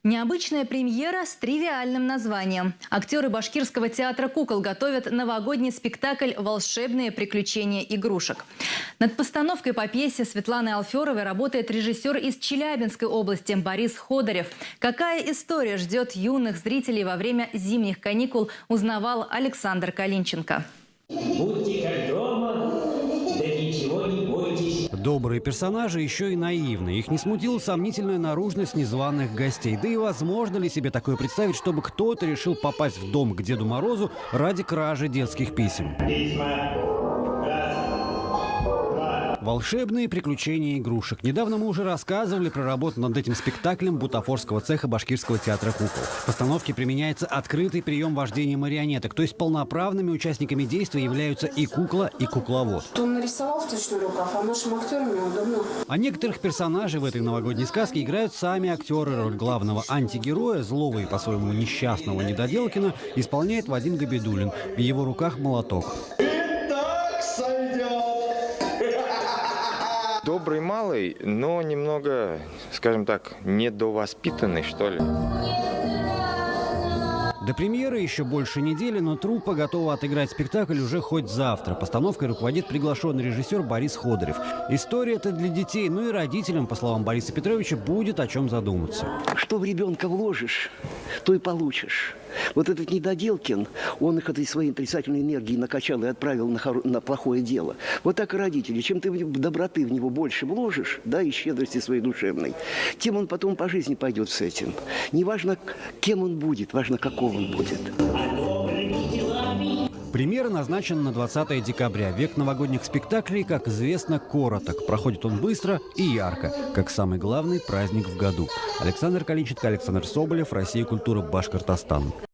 Необычная премьера с тривиальным названием. Актеры Башкирского театра кукол готовят новогодний спектакль «Волшебные приключения игрушек». Над постановкой по пьесе Светланы Алферовой работает режиссер из Челябинской области Борис Ходорев. Какая история ждет юных зрителей во время зимних каникул, узнавал Александр Калинченко. Будьте как дома, да ничего не бойтесь. Добрые персонажи еще и наивны. Их не смутила сомнительная наружность незваных гостей. Да и возможно ли себе такое представить, чтобы кто-то решил попасть в дом к Деду Морозу ради кражи детских писем? Волшебные приключения игрушек. Недавно мы уже рассказывали про работу над этим спектаклем бутафорского цеха Башкирского театра кукол. В постановке применяется открытый прием вождения марионеток, то есть полноправными участниками действия являются и кукла, и кукловод. Он нарисовал в точный рукав, а нашим актерам неудобно. А некоторых персонажей в этой новогодней сказке играют сами актеры. Роль главного антигероя, злого и по-своему несчастного Недоделкина, исполняет Вадим Габидуллин. В его руках молоток. Добрый малый, но немного, скажем так, недовоспитанный, что ли. До премьеры еще больше недели, но труппа готова отыграть спектакль уже хоть завтра. Постановкой руководит приглашенный режиссер Борис Ходорев. История-то для детей, ну и родителям, по словам Бориса Петровича, будет о чем задуматься. Что в ребенка вложишь, то и получишь. Вот этот Недоделкин, он их этой своей отрицательной энергией накачал и отправил на плохое дело. Вот так и родители. Чем ты доброты в него больше вложишь, да, и щедрости своей душевной, тем он потом по жизни пойдет с этим. Неважно, кем он будет, важно, каков он будет. Премьера назначена на 20 декабря. Век новогодних спектаклей, как известно, короток. Проходит он быстро и ярко, как самый главный праздник в году. Александр Калинченко, Александр Соболев, Россия, культура, Башкортостан.